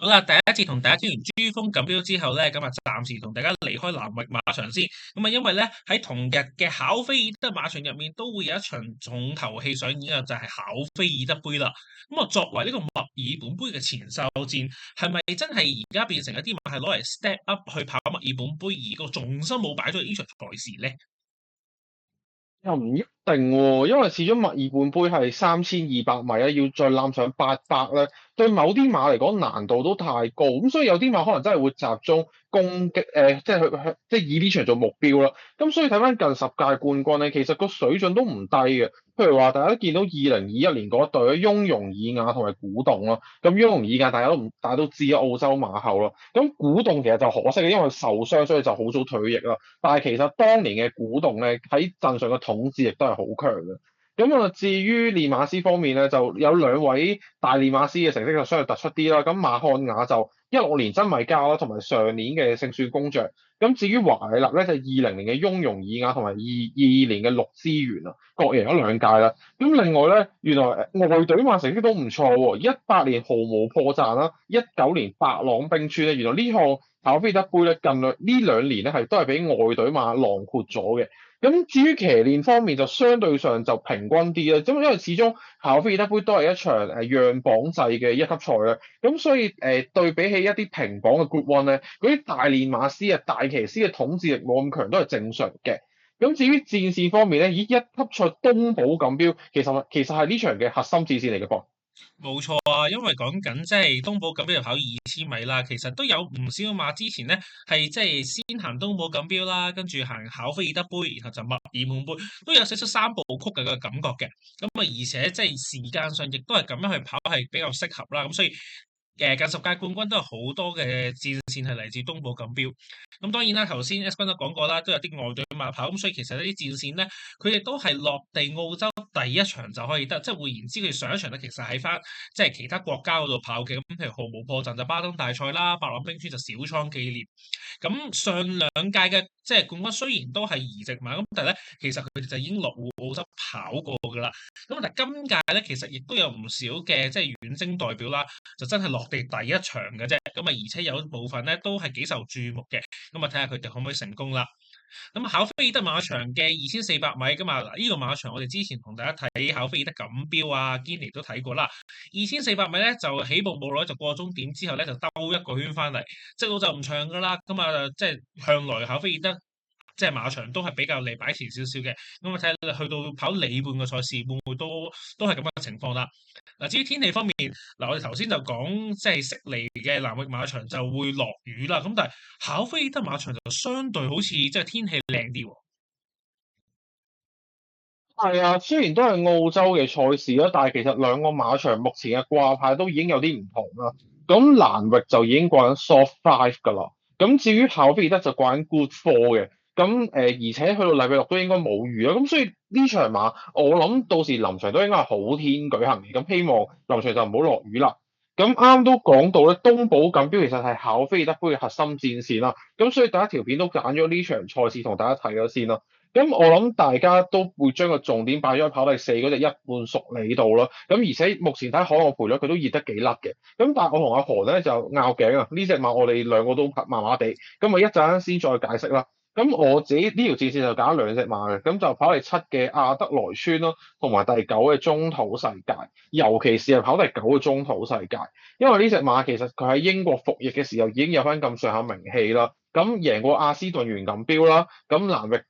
好啦，第一節同大家傾完珠峰錦標之後咧，咁啊暫時同大家離開南域馬場先。咁啊，因為咧喺同日嘅考菲爾德馬場入面都會有一場重頭戲上演啊，就係考菲爾德杯啦。咁啊，作為呢個墨爾本杯嘅前哨戰，係咪真係而家變成一啲馬係攞嚟 step up 去跑墨爾本杯，而個重心冇擺咗喺呢場賽事咧？又唔一定喎，因為始終墨爾本杯係3200米咧，要再攬上800咧，對某啲馬嚟講難度都太高，咁所以有啲馬可能真係會集中攻擊，即係去即係以呢場做目標啦。咁所以睇翻近10屆冠軍咧，其實個水準都唔低嘅。譬如話，大家都見到2021年嗰一隊雍容爾雅同埋古洞咯。咁雍容爾雅大家都知啊，澳洲馬后咯。咁古洞其實就可惜嘅，因為受傷，所以就好早退役啦。但係其實當年嘅古洞咧，喺陣上嘅統治亦都係好強嘅。咁啊，至於練馬師方面咧，就有兩位大練馬師嘅成績就相對突出啲啦。咁馬漢雅就16年真米加啦，同埋上年嘅勝算公爵。咁至於華麗勒咧，就2020年嘅雍容爾雅同埋22年嘅綠之源啊，各贏咗兩屆啦。咁另外咧，原來外隊馬成績都唔錯喎。18年毫無破綻啦，19年白朗冰川咧，原來呢項考菲德杯咧，呢兩年咧係都係俾外隊馬囊括咗嘅。咁至於騎練方面就相對上就平均啲啦，因為始終考菲爾德杯都係一場讓磅制嘅一級賽啦，咁所以對比起一啲平磅嘅 Group One 咧，嗰啲大練馬師啊、大騎師嘅統治力冇咁強都係正常嘅。咁至於戰線方面咧，以一級賽東寶錦標其實係呢場嘅核心戰線嚟嘅噃。冇錯啊，因為講緊即係東寶錦標就跑2000米啦，其實都有唔少馬之前咧係即係先行東寶錦標啦，跟住行考菲爾德杯，然後就墨爾本杯，都有少少三部曲嘅個感覺嘅。咁啊，而且即係時間上亦都係咁樣去跑係比較適合啦。咁所以近10屆冠軍都有好多嘅戰線係嚟自東寶錦標。咁當然啦，頭先 S 君都講過啦，都有啲外隊馬跑，咁所以其實呢啲戰線咧，佢哋都係落地澳洲第一場就可以得，即係換言之，佢上一場咧其實喺翻即係其他國家嗰度跑嘅，咁譬如毫無破綻就巴登大賽啦，白朗冰川就小倉紀念。咁上兩屆嘅即係冠軍雖然都係移植馬，咁但係咧其實佢哋就已經落戶澳洲跑過㗎啦。咁但係今屆咧其實亦都有唔少嘅即係遠征代表啦，就真係落地第一場嘅啫。咁啊而且有部分咧都係幾受注目嘅。咁啊睇下佢哋可唔可以成功啦。咁考菲爾德馬場嘅2400米噶嘛，嗱呢個馬場我哋之前同大家睇考菲爾德錦標啊，堅尼都睇過啦。2400米咧就起步冇耐就過終點之後咧就兜一個圈翻嚟，直路就唔長噶啦。咁啊即係向來考菲爾德即係馬場都係比較離擺前少少嘅。咁啊睇下去到跑尾半嘅賽事會唔會都係咁樣嘅情況啦。嗱，至於天氣方面，嗱我哋頭先就講即係悉尼嘅南域馬場就會落雨啦。咁但係考菲爾德馬場就相對好似即係天氣靚啲喎。係啊，雖然都係澳洲嘅賽事啦，但係其實兩個馬場目前嘅掛牌都已經有啲唔同啦。咁南域就已經掛緊 Soft Five 㗎啦。咁至於考菲爾德就掛緊 Good Four 嘅。咁而且去到禮拜六都應該冇雨啦。咁所以呢場馬我諗到時臨場都應該係好天舉行嘅。咁希望臨場就唔好落雨啦。咁啱都講到咧，東寶錦標其實係考菲爾德杯嘅核心戰線啦。咁所以第一條片都揀咗呢場賽事同大家睇咗先啦。咁我諗大家都會將個重點擺咗喺跑第四嗰隻一半熟理度咯。咁而且目前睇可愛賠率佢都熱得幾甩嘅。咁但係我同阿何咧就拗頸啊，呢隻馬我哋兩個都麻麻地。咁我一陣間先再解釋啦。咁我自己呢條戰線就揀咗兩隻馬嘅，咁就跑第七嘅亞德萊村咯，同埋第九嘅中土世界。尤其是係跑第九嘅中土世界，因為呢隻馬其實佢喺英國服役嘅時候已經有翻咁上下名氣啦。咁贏過亞斯頓園錦標啦，咁南域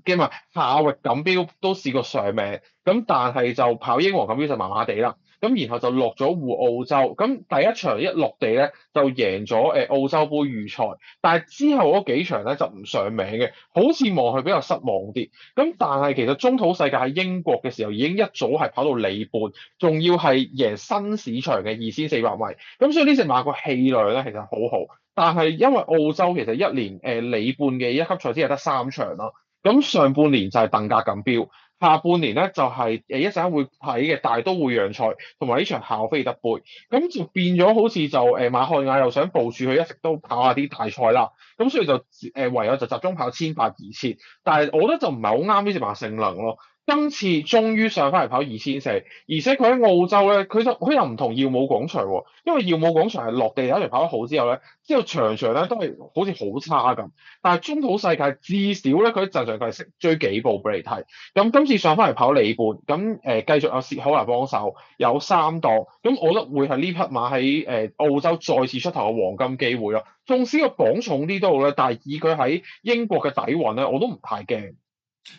嘅唔係下域錦標都試過上名，咁但係就跑英皇錦標就麻麻地啦。咁然後就落咗戶澳洲，咁第一場一落地咧就贏咗澳洲杯預賽，但係之後嗰幾場咧就唔上名嘅，好似望佢比較失望啲。咁但係其實中土世界喺英國嘅時候已經一早係跑到尾半，仲要係贏新市場嘅2400米，咁所以呢隻馬個氣量咧其實好好。但係因為澳洲其實一年里半嘅一級賽只係得3場啦，咁上半年就係鄧格錦標，下半年咧就係一陣間會睇嘅大都會讓賽同埋呢場考菲爾德杯，咁就變咗好似就馬漢雅又想部署佢一直都跑下啲大賽啦，咁所以就唯有就集中跑千八二千，但係我覺得就唔係好啱呢隻馬性能咯。今次終於上翻嚟跑2004，而且佢喺澳洲咧，佢又唔同耀武廣場喎，因為耀武廣場係落地一場跑得好之後咧，之後場場咧都係好似好差咁。但係中土世界至少咧，佢陣場佢係識追幾步俾你睇。咁今次上翻嚟跑里半，咁繼續有薛口拿幫手，有三檔，咁我覺得會係呢匹馬喺澳洲再次出頭嘅黃金機會咯。縱使個磅重啲都好咧，但係以佢喺英國嘅底蘊咧，我都唔太驚。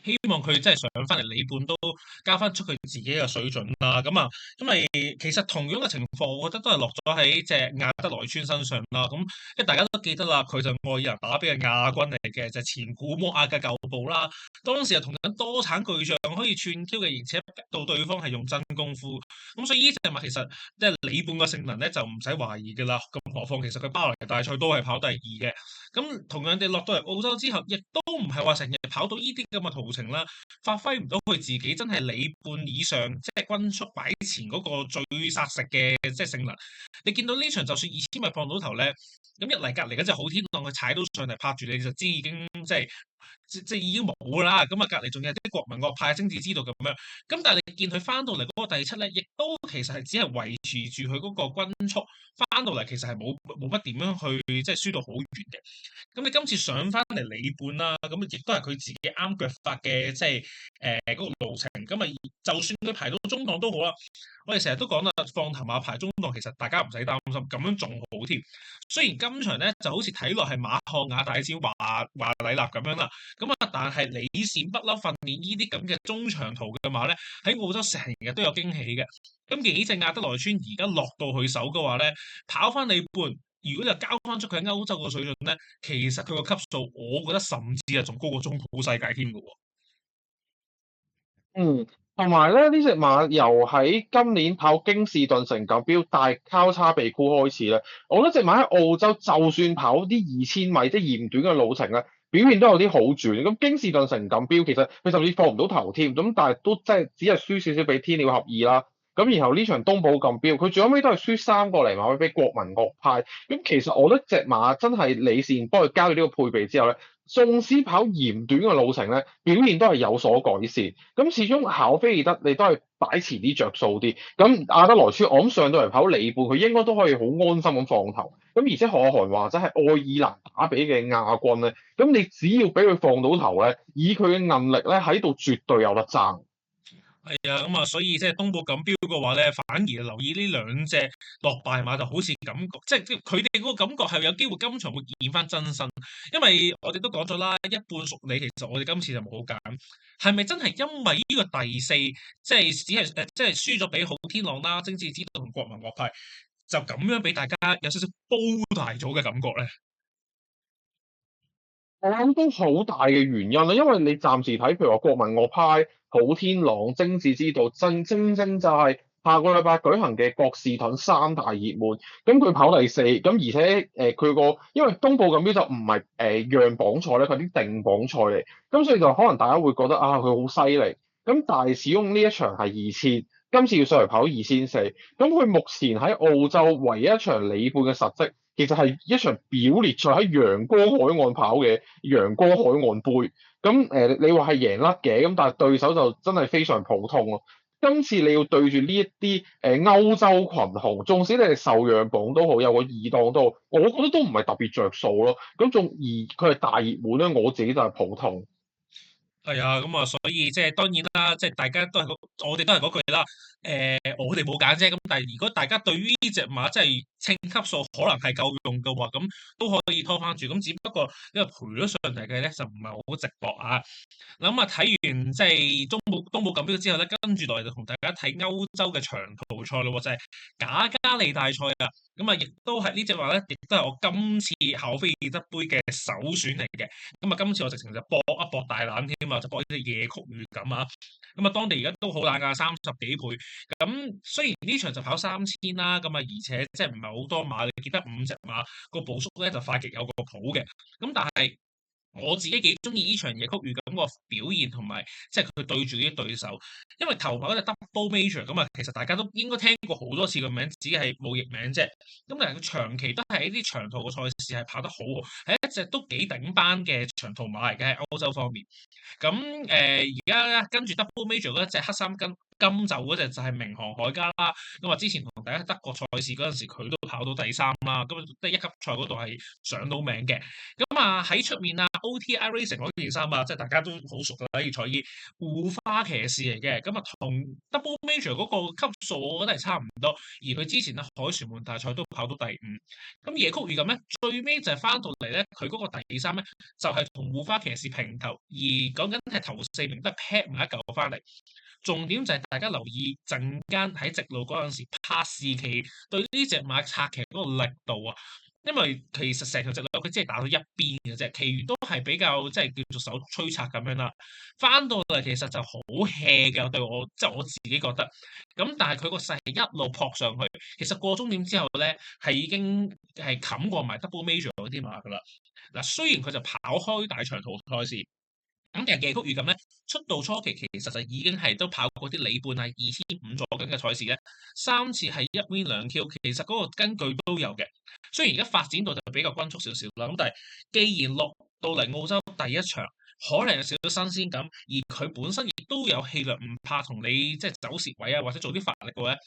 希望佢真係上翻嚟里半都交翻出佢自己嘅水準啦。咁啊，因為其實同樣嘅情況，我覺得都係落咗喺隻亞德萊村身上啦。咁因為大家都記得啦，佢就愛爾蘭打比嘅亞軍嚟嘅，就係前古摩亞嘅舊部啦。當時係同緊多產巨匠可以串挑嘅，而且逼到對方係用真功夫。咁所以呢隻馬其實即係里半嘅性能咧，就唔使懷疑噶啦。咁何況其實佢巴黎大賽都係跑第二嘅。咁同樣地落到嚟澳洲之後，亦都唔係話成日跑到呢啲咁嘅途程啦，發揮唔到佢自己真係里半以上，即係均速擺前嗰個最殺食嘅即係性能。你見到呢場就算2000米放到頭咧，咁一嚟隔離嗰隻好天浪佢踩到上嚟拍住你就知已經即係。即係已經冇㗎啦，咁啊隔離仲有啲國民樂派精至知道咁樣，咁但係你見佢翻到嚟嗰個第七咧，亦都其實係只係維持住佢嗰個均速，翻到嚟其實係冇乜點樣去即係輸到好遠嘅。咁你今次上翻嚟里半啦，咁亦都係佢自己啱腳法嘅，即係嗰個路程。咁啊，就算佢排到中檔都好啦，我哋成日都講啦，放頭馬排中檔，其實大家唔使擔心，咁樣仲好添。雖然今場咧就好似睇落係馬漢雅大戰華禮納咁樣啦，咁啊，但係李善不嬲訓練呢啲咁嘅中長途嘅馬咧，喺澳洲成日都有驚喜嘅。咁幾隻亞德萊村而家落到佢手嘅話咧，跑翻里半。如果就交翻出佢喺歐洲嘅水準咧，其實佢個級數，我覺得甚至係仲高過中普世界添嘅喎。嗯，同埋咧，呢隻馬由喺今年跑京士頓城錦標大交叉鼻箍開始咧，我覺得隻馬喺澳洲就算跑啲2000米即係嫌短嘅路程咧，表現都有啲好轉。咁京士頓城錦標其實佢甚至放唔到頭添，咁但係都即係只係輸少少俾天鳥合意啦。咁然後呢場東寶錦標，佢最後尾都係輸3個厘馬俾國民樂派。咁其實我覺得隻馬真係李善幫佢加咗呢個配備之後咧，縱使跑嫌短嘅路程咧，表現都係有所改善。咁始終考菲爾德你都係擺前啲着數啲。咁亞德萊斯我諗上到嚟跑里半，佢應該都可以好安心咁放頭。咁而且何漢話齋係愛爾蘭打比嘅亞軍咧，咁你只要俾佢放到頭咧，以佢嘅韌力咧喺度絕對有得爭。係啊，咁啊，所以即係東寶錦標嘅話咧，反而留意呢兩隻落敗馬就好似感覺，即係佢哋嗰個感覺係有機會今場會現翻真身，因為我哋都講咗啦，一半屬你，其實我哋今次就冇揀，係咪真係因為呢個第四，即係只係即係輸咗俾好天浪啦、精致之道同國民樂派，就咁樣俾大家有少少煲大咗嘅感覺咧？我諗都好大嘅原因啦，因為你暫時睇，譬如話國民樂派、好天狼、精致之道、正就係下個禮拜舉行嘅國士盾三大熱門，咁佢跑第四，咁而且佢個因為東部錦標就唔係讓磅賽咧，佢係啲定磅賽嚟，咁所以就可能大家會覺得啊佢好犀利，咁但係始終呢一場係2000，今次要上嚟跑2004，咁佢目前喺澳洲唯一一場里半嘅實績。其實係一場表列賽喺陽光海岸跑嘅陽光海岸杯，咁你話係贏甩嘅，咁但係對手就真係非常普通咯。今次你要對住呢一啲歐洲群雄，縱使你係受讓磅都好，有個二檔都好，我覺得都唔係特別着數咯。咁仲而佢係大熱門咧，我自己就係普通。係啊，咁啊，所以即係當然啦，即係大家都係我哋都係嗰句啦。我哋冇揀啫。咁但係如果大家對於呢隻馬真係稱級數可能係夠用嘅話，咁都可以拖翻住。咁只不過因為賠咗上嚟嘅咧，就唔係好直博啊。嗱咁啊，睇完即係東寶錦標之後咧，跟住落嚟就同大家睇歐洲嘅長途賽咯喎，就係賈加利大賽啊。咁啊，亦都係呢隻話咧，亦都係我今次考菲爾德杯嘅首選嚟嘅。咁啊，今次我直情就搏一搏大膽添啊，就搏呢隻夜曲預感啊。咁啊，當地而家都好冷㗎，30幾倍。咁雖然呢場就跑3000啦，咁啊，而且即係唔係好多馬，你記得5隻馬個步速咧就快極有個譜嘅。咁但係我自己幾中意呢場野曲遇咁個表現同埋，即係佢對住啲對手，因為頭馬嗰隻 Double Major 咁啊，其實大家都應該聽過好多次個名，只係冇譯名啫。咁但係佢長期都係一啲長途嘅賽事係跑得好好，係一隻都幾頂班嘅長途馬嚟嘅喺歐洲方面。咁而家跟住 Double Major 嗰一隻黑衫金袖嗰隻就係明航海加啦。咁啊，之前同大家德國賽事嗰陣時，佢都跑到第三啦。咁即係一級賽嗰度係上到名嘅。咁啊喺出面啊 OTI Racing 嗰件衫啊，即係大家都好熟㗎啦，葉賽依護花騎士嚟嘅。咁啊同 Double Major 嗰個級數，我覺得係差唔多。而佢之前咧凱旋門大賽都跑到第五。咁夜曲如咁咧，最尾就係翻到嚟咧，佢嗰個第三咧就係同護花騎士平頭，而講緊係頭四名都係 pat 埋一嚿翻嚟。重點就係大家留意陣間喺直路嗰陣時，帕士奇對呢隻馬策騎嗰個力度啊，因為其實成條直路佢只係打到一邊嘅啫，其餘都係比較即係叫做手推策咁樣啦。翻到嚟其實就好 hea 嘅，對我即係我自己覺得。咁但係佢個勢係一路撲上去，其實過終點之後咧係已經係冚過埋 Double Major 嗰啲馬噶啦。嗱，雖然佢就跑開大長途賽事。咁其實夜曲遇咁咧，出道初期其實就已經係都跑過啲里半係2500左右嘅賽事咧，三次係一 win 兩 Q，其實嗰個根據都有嘅。雖然而家發展到就比較均速少少啦，咁但係既然落到嚟澳洲第一場，可能有少少新鮮感，而佢本身亦都有氣量，唔怕同你即係走蝕位啊，或者做啲發力嘅話，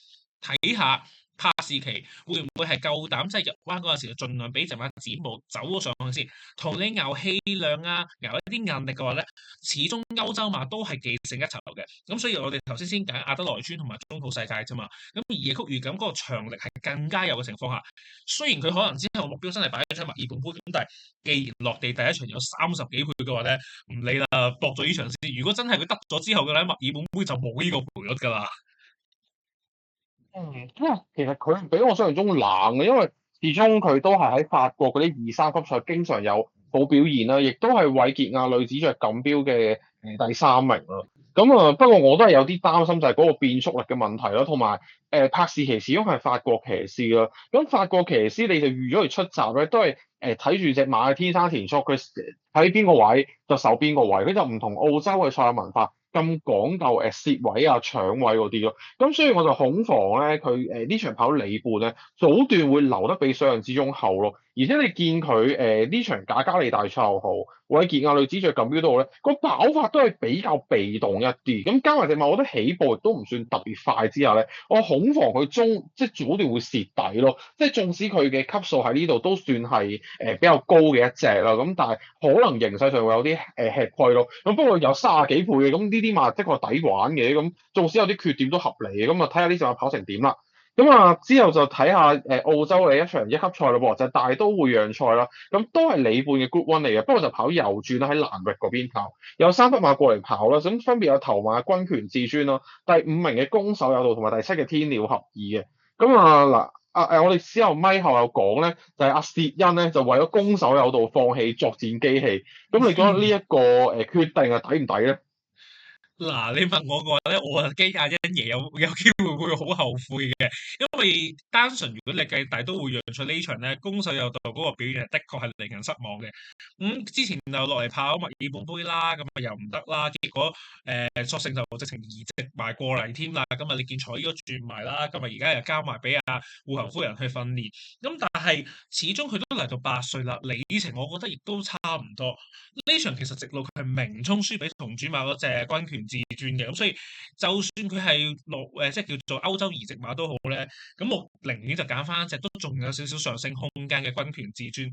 睇下帕士奇會唔會係夠膽即係入彎嗰陣時，就盡量俾隻馬展步走咗上去先，同你熬氣量啊，熬一啲硬力嘅話咧，始終歐洲馬都係幾勝一籌嘅。咁所以我哋頭先揀亞德萊尊同埋中土世界啫嘛。咁而夜曲遇咁嗰個長力係更加有嘅情況下，雖然佢可能之後目標真係擺咗出墨爾本杯，咁但係既然落地第一場有30幾倍嘅話咧，唔理啦，搏咗呢場先。如果真係佢得咗之後嘅咧，墨爾本杯就冇呢個賠率㗎啦。因為其實佢比我想象中冷嘅，因為始終佢都係喺法國嗰啲二三級賽經常有好表現啦，亦都係韋傑亞女子爵錦標嘅第三名啦。咁啊，不過我都係有啲擔心就係嗰個變速力嘅問題咯，同埋柏士奇始終係法國騎師啦。咁法國騎師你就預咗佢出閘咧，都係睇住隻馬嘅天生田速，佢喺邊個位就守邊個位，佢就唔同澳洲嘅賽馬文化咁講究蝕位啊、搶位嗰啲咯。咁所以我就恐防咧，佢呢場跑里半咧，早段會留得比想象之中後咯。而且你見佢呢場賈加利大賽又好，韋傑亞女子爵錦標都好咧，個跑法都係比較被動一啲。咁加埋隻馬，我覺得起步亦都唔算特別快之下咧，我恐防佢即係早段會蝕底咯。即係縱使佢嘅級數喺呢度都算係比較高嘅一隻啦，咁但係可能形勢上會有啲吃虧咯。咁不過有30幾倍嘅，咁呢啲馬的確抵玩嘅，咁縱使有啲缺點都合理嘅。咁啊睇下呢隻馬跑成點啦。咁啊之後就睇下澳洲嘅一場一級賽咯喎，就係大都會讓賽啦。咁都係里半嘅 Group One 嚟嘅，不過就跑右轉啦，喺蘭域嗰邊跑，有3匹馬過嚟跑啦。咁分別有頭馬軍權至尊啦，第5名嘅攻守有道，同埋第7嘅天鳥合意嘅。咁啊嗱。我哋之後咪後有講咧，就係阿薛恩咧就為咗攻守有道放棄作戰機器。咁你覺得呢一個決定啊抵唔抵咧？嗱，你問我嘅話咧，我啊驚阿欣爺有機會會好後悔嘅，因為單純如果你計大都會讓賽呢場咧，攻守有道嗰個表現的確係令人失望嘅。之前就落嚟跑墨爾本杯啦，咁啊又唔得啦，結果索性就直情移植埋過嚟添啦。咁啊，你見彩都轉埋啦，咁啊而家又交埋俾阿護侯夫人去訓練。咁但係始終佢都嚟到8歲啦，里程我覺得亦都差唔多。呢場其實直路佢係明衝輸俾同主馬嗰隻軍權至尊嘅，咁所以就算佢係落即係叫做歐洲移植馬都好咧，咁我寧願就揀翻一隻都仲有少少上升空間嘅軍權至尊。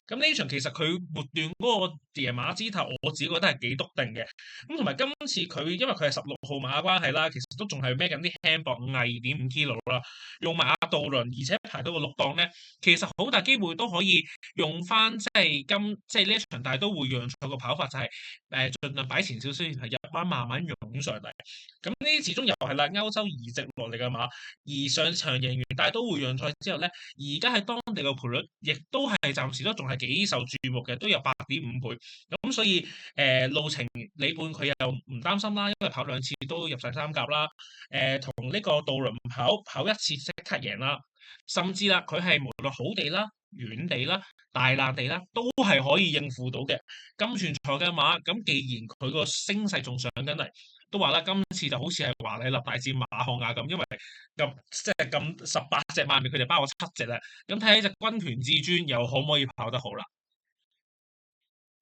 咁呢場其實佢末段嗰個騎馬姿態，我自己覺得係幾篤定嘅。咁同埋今次佢因為佢係16號馬嘅關係啦，其實都仲係孭緊啲輕薄2.5 kg 啦，用埋阿杜倫，而且排到個6檔咧，其實好大機會都可以用翻即係呢一場大都會讓賽個跑法就係盡量擺前少少，係入彎慢慢湧上嚟。咁呢啲始終又係啦，歐洲移植落嚟嘅馬，而上場贏完大都會讓賽之後咧，而家喺當地嘅賠率亦都係暫時都仲係幾受注目嘅，都有8.5倍。咁所以路程里半佢又唔擔心啦，因為跑2次都入晒3甲啦。同呢個杜倫跑一次即刻贏啦，甚至啦佢係無論好地啦。軟地啦、大爛地啦，都係可以應付到嘅。金全賽嘅馬，咁既然佢個聲勢仲上緊嚟，都話啦，今次就好似係華麗立大戰馬漢亞咁，因為咁即係咁18隻馬入面，佢哋包咗7隻啦。咁睇下呢隻軍權至尊又可唔可以跑得好啦？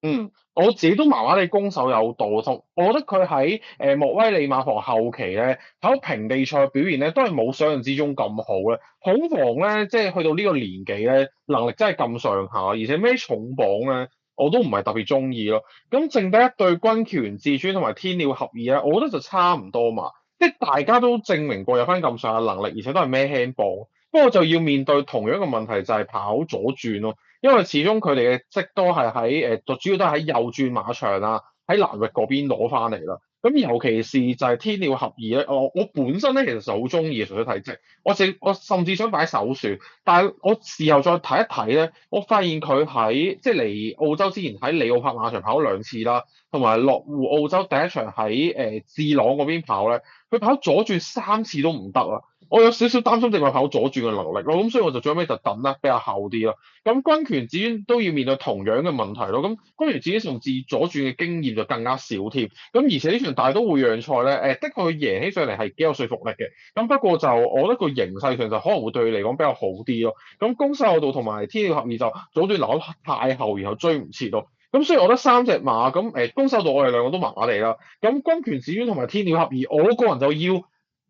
嗯，我自己都麻麻地攻守有道，我覺得佢喺莫威利馬房後期咧，喺平地賽嘅表現咧，都係冇想象之中咁好咧。恐防咧，即係去到呢個年紀咧，能力真係咁上下，而且孭重磅咧，我都唔係特別中意咯。咁剩低一對軍權至尊同埋天鳥合意咧，我覺得就差唔多嘛，即係大家都證明過有翻咁上下能力，而且都係孭輕磅。不過就要面對同樣嘅問題，就係跑左轉咯。因為始終佢哋嘅積都係喺就主要都係喺右轉馬場啊，喺南域嗰邊攞翻嚟啦。咁尤其是就係天鳥合意咧，我本身咧其實就好中意純粹睇積，我甚至想擺首選，但係我事後再睇一睇咧，我發現佢喺即係嚟澳洲之前喺里奧柏馬場跑咗2次啦，同埋落戶澳洲第一場喺智朗嗰邊跑咧，佢跑左轉3次都唔得啊！我有少少擔心隻馬跑左轉嘅能力咯，咁所以我就最後尾就等得比較後啲咯。咁軍權至尊都要面對同樣嘅問題咯。咁軍權至尊甚至左轉嘅經驗就更加少添。咁而且呢場大都會讓賽咧，的確佢贏起上嚟係幾有說服力嘅。咁不過就我覺得個形勢上就可能會對佢嚟講比較好啲咯。咁攻守有道同埋天鳥合意就左轉留得太後，然後追唔切咯。咁所以我覺得3隻馬咁攻守道我哋兩個都麻麻地啦。咁軍權至尊同埋天鳥合意，我個人就要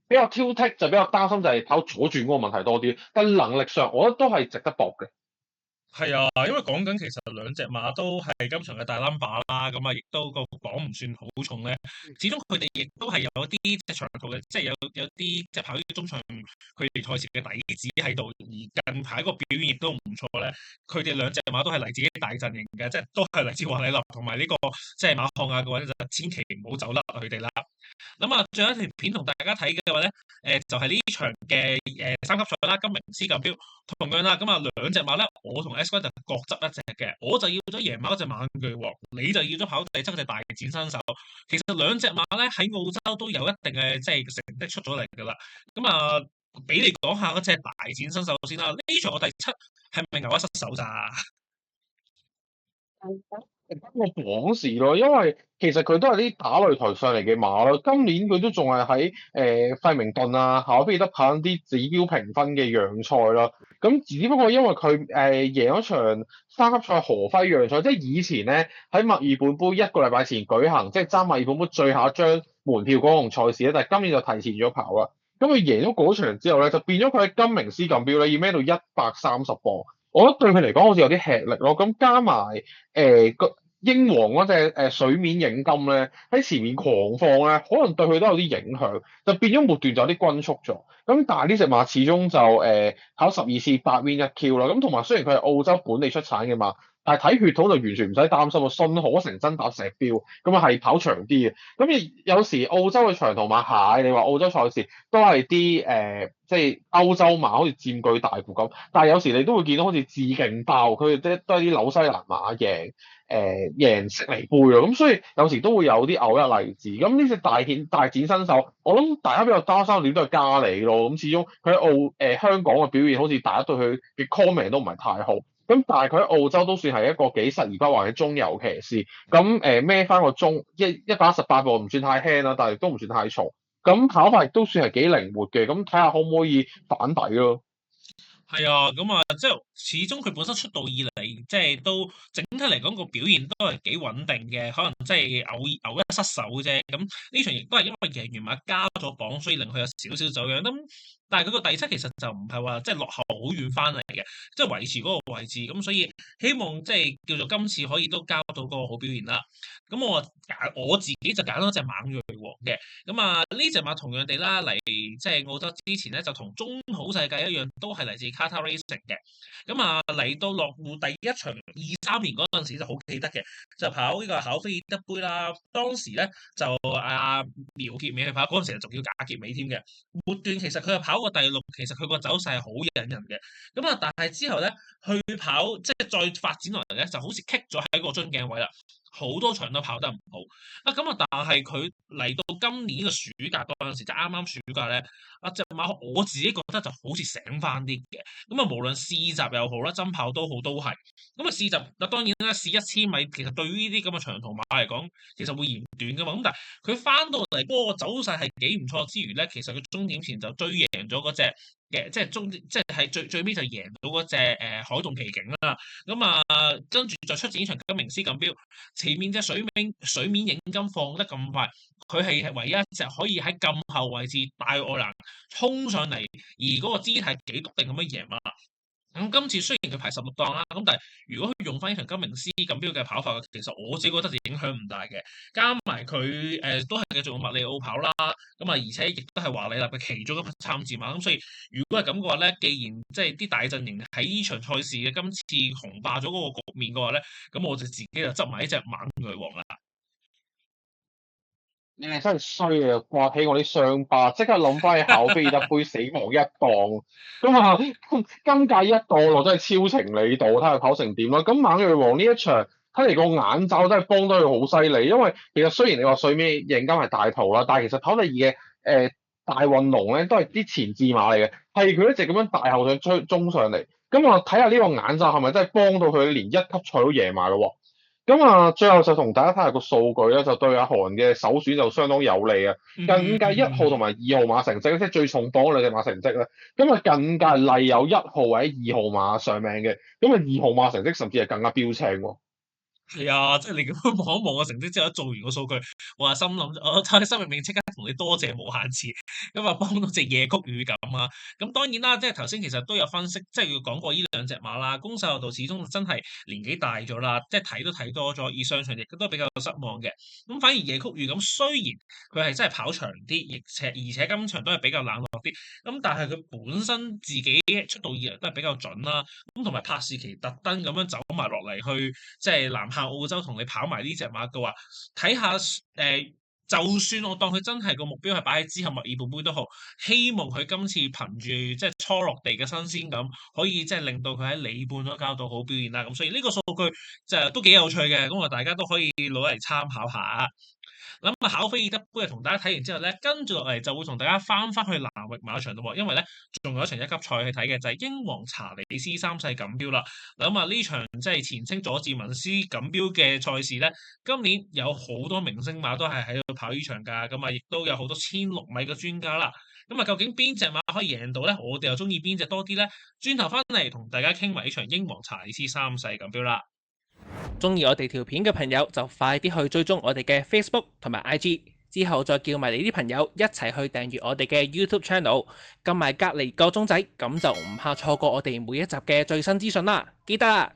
比較挑剔，就比較擔心就係跑左轉嗰個問題多啲。但能力上，我覺得都係值得搏嘅。係啊，因為講緊其實兩隻馬都係今場嘅大 number 啦，咁啊亦都個磅唔算好重咧。始終佢哋亦都係有一啲即係長途嘅，即係有啲即係跑啲中長佢哋賽事嘅底子喺度，而近排個表現亦都唔錯咧。佢哋兩隻馬都係嚟自己大陣營嘅，即係都係嚟自華里立同埋呢個即係馬漢亞嘅話咧，就千祈唔好走甩佢哋啦。咁啊，最後一條片同大家睇嘅話咧，就係呢場嘅三級賽啦，金明斯錦標同樣啦，咁啊兩隻馬咧，我同 S 君就各執一隻嘅，我就要咗贏馬嗰隻猛巨王，你就要咗跑第七嗰隻大展新手。其實兩隻馬咧喺澳洲都有一定嘅即係成績出咗嚟㗎啦。咁啊，俾你講下嗰隻大展新手先啦。呢場我第七係咪牛一失手咋？關個榜事咯，因為其實佢都係啲打擂台上嚟嘅馬咯。今年佢都仲係喺費明頓啊、考菲德跑啲指標評分嘅讓賽啦。咁只不過因為佢贏咗場三級賽何輝讓賽，即係以前咧喺墨爾本杯一個禮拜前舉行，即係爭墨爾本杯最後一張門票嗰項賽事咧，但係今年就提前咗跑啦。咁佢贏咗嗰場之後咧，就變咗佢喺金明斯錦標咧要孭到130磅。我覺得對佢嚟講好似有啲吃力咯。咁加埋個英皇嗰隻水面影金咧喺前面狂放咧，可能對佢都有啲影響，就變咗末段就有啲均速咗。咁但係呢隻馬始終就跑12次8 win 1 Q 啦。咁同埋雖然佢係澳洲本地出產嘅馬，但係睇血統就完全唔使擔心喎，信可成真打石標，咁啊係跑長啲嘅。咁亦有時澳洲嘅長途馬係你話澳洲賽事都係啲即係歐洲馬好似佔據大部咁，但係有時你都會見到好似致勁爆，佢哋都係啲紐西蘭馬贏悉尼杯咯。咁所以有時都會有啲偶一例子。咁呢隻大展新手，我諗大家比較擔心點都係加里咯。咁始終佢喺香港嘅表現好似大家對佢嘅 comment 都唔係太好。咁但係佢喺澳洲都算係一個幾實而不華嘅中游騎士。咁孭翻個中118磅唔算太輕啦，但係都唔算太重。咁跑法亦都算係幾靈活嘅。咁睇下可唔可以反底咯。係啊，咁啊，即係始終佢本身出道以嚟，即係都整體嚟講個表現都係幾穩定嘅，可能即係偶一失手啫。咁呢場亦都係因為贏完馬加咗磅，所以令佢有少少走樣。咁但係佢個第七其實就唔係話即係落後好遠翻嚟嘅，即係維持嗰個位置。咁所以希望即係叫做今次可以都交到嗰個好表現啦。咁我自己就揀咗隻猛銳王嘅。咁啊呢隻馬同樣地啦，嚟即係澳洲之前咧就同中土世界一樣，都係嚟自 Kata Racing 嘅。咁啊嚟到落戶第一場23年嗰陣時就好記得嘅，就跑呢個考菲爾德杯啦。當時咧就苗傑美去跑，嗰陣時仲叫賈傑美添嘅。末段其實佢係跑過第六，其實佢個走勢係好引人嘅。咁啊，但係之後咧去跑即係再發展落嚟咧，就好似棘咗喺個樽頸位啦。好多場都跑得唔好啊！咁啊，但係佢嚟到今年嘅暑假嗰陣時，即係啱啱暑假咧，隻馬我自己覺得就好似醒翻啲嘅。咁啊，無論試習又好啦，真跑都好，都係。咁啊，試習嗱當然啦，試1000米其實對於呢啲咁嘅長途馬嚟講，其實會嫌短噶嘛。咁但係佢翻到嚟嗰個走勢係幾唔錯之餘咧，其實佢終點前就追贏咗嗰隻嘅，即係最尾就贏到嗰隻海動奇景啦。咁啊，跟住就出戰呢場金明斯錦標，前面隻水面影金放得咁快，佢係唯一一隻可以喺咁後位置大外欄衝上嚟，而嗰個姿態幾篤定咁樣贏馬。咁今次雖然佢排16檔啦，咁但係如果佢用翻呢場金明斯錦標嘅跑法，其實我自己覺得就影響唔大嘅。加埋佢都係繼續用麥利奧跑啦，咁啊而且亦都係華里納嘅其中一匹參戰馬，咁所以如果係咁嘅話咧，既然即係啲大陣營喺呢場賽事嘅今次雄霸咗嗰個局面嘅話咧，咁我就自己就執埋呢隻猛女王啦。你哋真係衰啊！掛起我啲傷疤，即刻諗翻起考菲爾德杯死亡一檔，咁啊今屆一檔落真係超情理度，睇下跑成點啦。咁猛銳王呢一場睇嚟個眼罩真係幫得佢好犀利，因為其實雖然你話水尾贏金係大圖啦，但係其實跑第二嘅大運龍咧都係啲前置馬嚟嘅，係佢一直咁樣大後上衝上嚟。咁啊睇下呢個眼罩係咪真係幫到佢連一級賽都贏埋咯喎？咁啊，最後就同大家睇下個數據咧，就對阿韓嘅首選就相當有利啊！近屆1號同埋2號馬成績，即係最重磅嗰兩隻馬成績咧，咁啊近屆例有1號或者2號馬上命嘅，咁啊2號馬成績甚至係更加標青喎。係啊，即係你咁樣望一望個成績之後，做完個數據，我係心諗，我喺心入面即刻同你多謝無限次，咁啊幫到隻夜曲雨咁啊。咁當然啦，即係頭先其實都有分析，即係要講過呢兩隻馬啦。攻勢度始終真係年紀大咗啦，即係睇都睇多咗，而上場亦都比較失望嘅。咁反而夜曲雨咁，雖然佢係真係跑長啲，而且今場都係比較冷落啲，咁但係佢本身自己出道以來都係比較準啦。咁同埋柏士奇特登咁樣走埋落嚟去，即係南下澳洲同你跑埋呢隻馬嘅話，睇下就算我當佢真係個目標係擺喺之後墨爾本杯都好，希望佢今次憑住即係初落地嘅新鮮感，可以即係令到佢喺里半都交到好表現啦。咁所以呢個數據就都幾有趣嘅，咁啊大家都可以攞嚟參考下。咁啊，考菲爾德杯啊，同大家睇完之後咧，跟住落嚟就會同大家翻去南域馬場咯喎，因為咧仲有一場1級賽去睇嘅，就係英皇查理斯3世錦標啦。咁啊，呢場即係前稱佐治文斯錦標嘅賽事咧，今年有好多明星馬都係喺度跑呢場㗎，咁啊，亦都有好多1600米嘅專家啦。咁啊，究竟邊隻馬可以贏到咧？我哋又中意邊隻多啲咧？轉頭翻嚟同大家傾埋呢場英皇查理斯3世錦標啦。中意我哋條片嘅朋友就快啲去追蹤我哋嘅 Facebook 同埋 IG， 之後再叫埋你啲朋友一齊去訂閱我哋嘅 YouTube Channel， 撳埋隔離個鐘仔，咁就唔怕錯過我哋每一集嘅最新資訊啦！記得